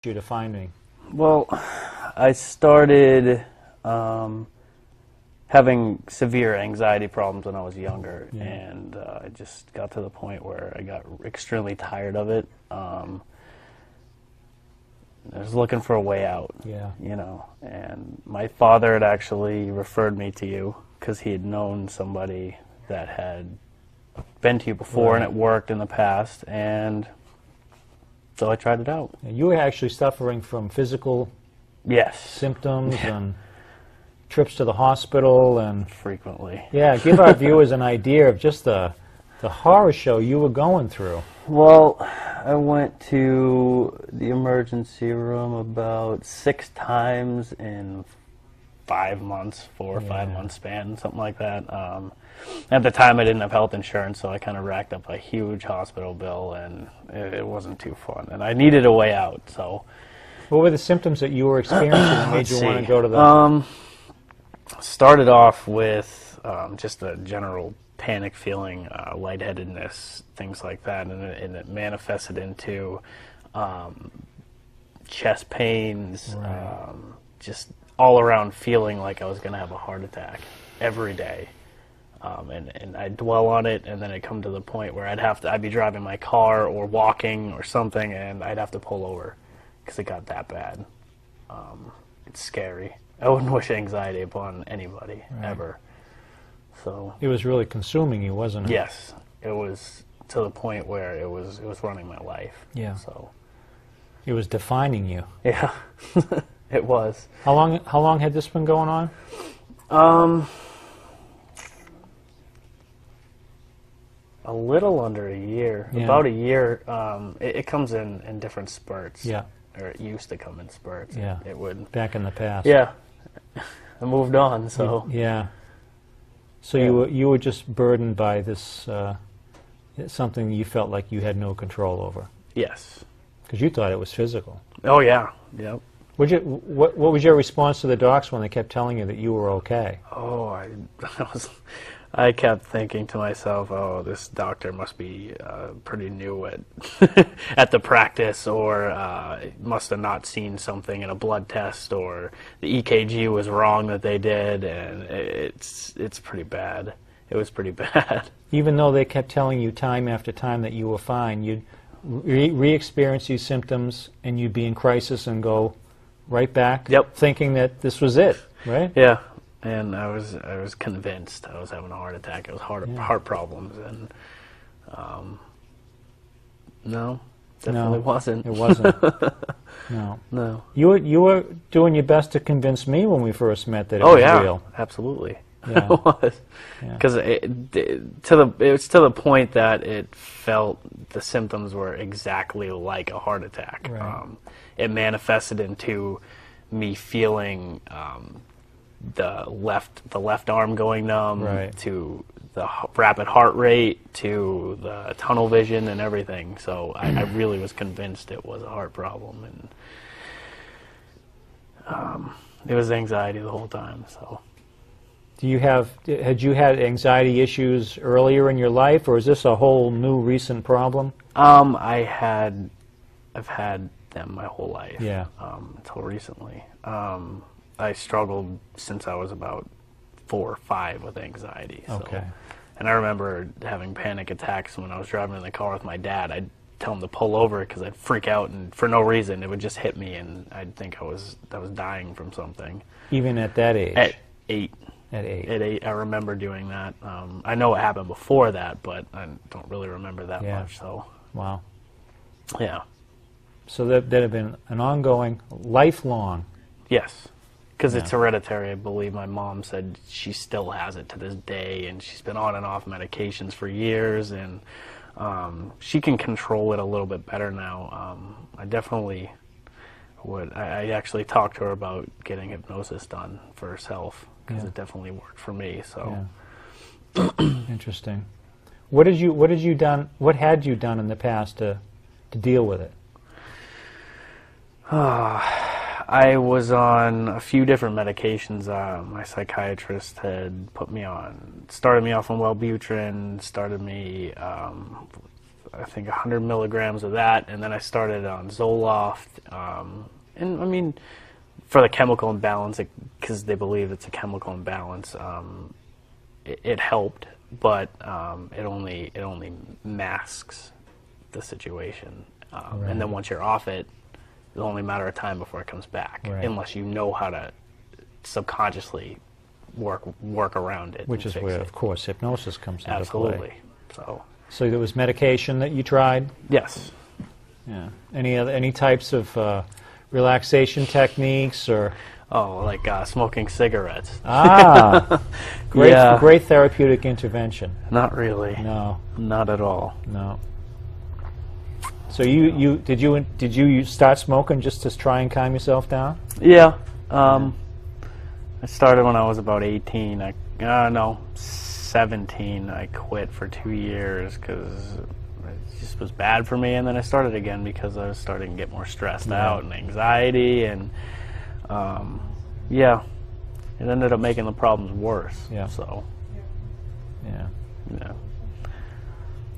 you to find me? Well, I started having severe anxiety problems when I was younger, Yeah. and I just got to the point where I got extremely tired of it. I was looking for a way out, Yeah. and my father had actually referred me to you because he had known somebody that had been to you before, Right. and it worked in the past, and so I tried it out. And you were actually suffering from physical Yes, symptoms and trips to the hospital, and frequently. yeah, give our viewers an idea of just the horror show you were going through. Well, I went to the emergency room about 6 times in 5 months, 4 or 5 Yeah. month span, something like that. At the time, I didn't have health insurance, so I kind of racked up a huge hospital bill, and it wasn't too fun. And I needed a way out, so. What were the symptoms that you were experiencing that made you want to go to the... Started off with just a general panic feeling, lightheadedness, things like that, and it manifested into chest pains, Right. just all around feeling like I was going to have a heart attack every day. And I'd dwell on it, and then it'd come to the point where I'd be driving my car or walking or something, and I'd have to pull over because it got that bad. It's scary. I wouldn't wish anxiety upon anybody, Right. ever. So It was really consuming you, wasn't it? yes, it was to the point where it was running my life. Yeah. So It was defining you. yeah, it was. How long had this been going on? A little under a year, Yeah. about a year. It comes in different spurts. Yeah. Or it used to come in spurts. Yeah. It would. Back in the past. Yeah. I moved on, so. Yeah. So Yeah. you were just burdened by this something you felt like you had no control over, Yes. because you thought it was physical. Oh yeah. Yep. What was your response to the docs when they kept telling you that you were okay? Oh, I kept thinking to myself, oh, this doctor must be pretty new at at the practice, or must have not seen something in a blood test, or the EKG was wrong that they did, and it's pretty bad. It was pretty bad. Even though they kept telling you time after time that you were fine, you'd re-experience these symptoms, and you'd be in crisis and go right back, Yep. thinking that this was it, right? Yeah, and I was convinced I was having a heart attack. It was heart problems, and no, definitely wasn't. It wasn't. No. No. You were doing your best to convince me when we first met that it Oh was yeah, real. absolutely. Yeah. It was, Yeah. because it was to the point that it felt the symptoms were exactly like a heart attack. Right. It manifested into me feeling the left arm going numb, Right. to the rapid heart rate, to the tunnel vision and everything. So I really was convinced it was a heart problem, and it was anxiety the whole time. So. Had you had anxiety issues earlier in your life, or is this a whole new recent problem? I've had them my whole life. Yeah. Until recently. I struggled since I was about 4 or 5 with anxiety. So. Okay. And I remember having panic attacks when I was driving in the car with my dad. I'd tell him to pull over because I'd freak out, and for no reason it would just hit me, and I'd think I was dying from something. Even at that age? At 8. At 8. At 8, I remember doing that. I know it happened before that, but I don't really remember that Yeah. much. So, Wow. yeah. So that had been an ongoing, lifelong. Yes, because Yeah. it's hereditary. I believe my mom said she still has it to this day, and she's been on and off medications for years, and she can control it a little bit better now. I definitely would. I actually talked to her about getting hypnosis done for herself, because Yeah. it definitely worked for me. So. Yeah. Interesting. What had you done in the past to deal with it? I was on a few different medications. My psychiatrist had started me off on Wellbutrin, started me I think 100 milligrams of that, and then I started on Zoloft. And I mean, for the chemical imbalance, because they believe it's a chemical imbalance, it helped, but it only masks the situation. Right. And then once you're off it, it's only a matter of time before it comes back, Right. unless you know how to subconsciously work around it. Which and is fix where, it. of course, hypnosis comes into Absolutely. play. So there was medication that you tried? yes. Yeah. Any types of relaxation techniques or? Oh, like smoking cigarettes. Ah, Yeah. great therapeutic intervention. Not really. No, Not at all. no. So did you start smoking just to try and calm yourself down? Yeah. I started when I was about 18. 17. I quit for 2 years because it just was bad for me, and then I started again because I was starting to get more stressed out and anxiety, and yeah, it ended up making the problems worse. Yeah. So Yeah. yeah.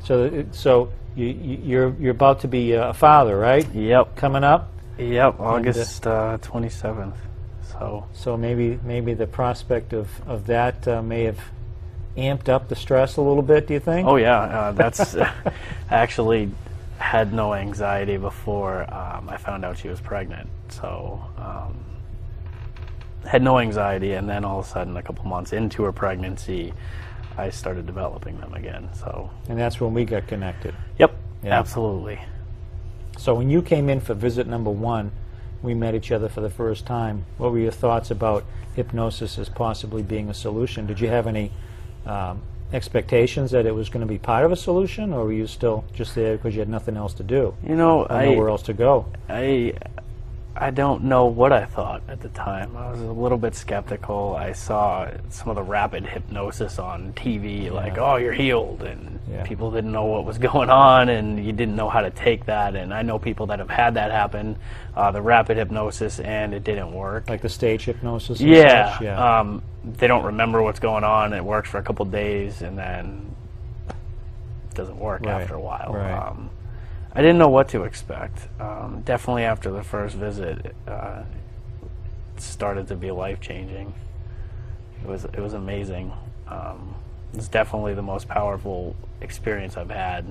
So you're about to be a father, right? Yep. Coming up. Yep. August 27th. So maybe the prospect of that may have amped up the stress a little bit. Do you think? Oh yeah, that's I actually had no anxiety before I found out she was pregnant. So had no anxiety, and then all of a sudden, a couple months into her pregnancy, I started developing them again. So. And that's when we got connected. Yep. Yeah. Absolutely. So when you came in for visit number 1, we met each other for the first time. What were your thoughts about hypnosis as possibly being a solution? Did you have any expectations that it was going to be part of a solution, or were you still just there because you had nothing else to do? You know, Nowhere else to go. I don't know what I thought at the time. I was a little bit skeptical. I saw some of the rapid hypnosis on TV, like, oh, you're healed, and people didn't know what was going on, and you didn't know how to take that. And I know people that have had that happen, the rapid hypnosis, and it didn't work. Like the stage hypnosis and Yeah. such? Yeah. They don't remember what's going on. It works for a couple days, and then it doesn't work after a while. Right. I didn't know what to expect. Definitely after the first visit, it started to be life-changing. It was amazing. It's definitely the most powerful experience I've had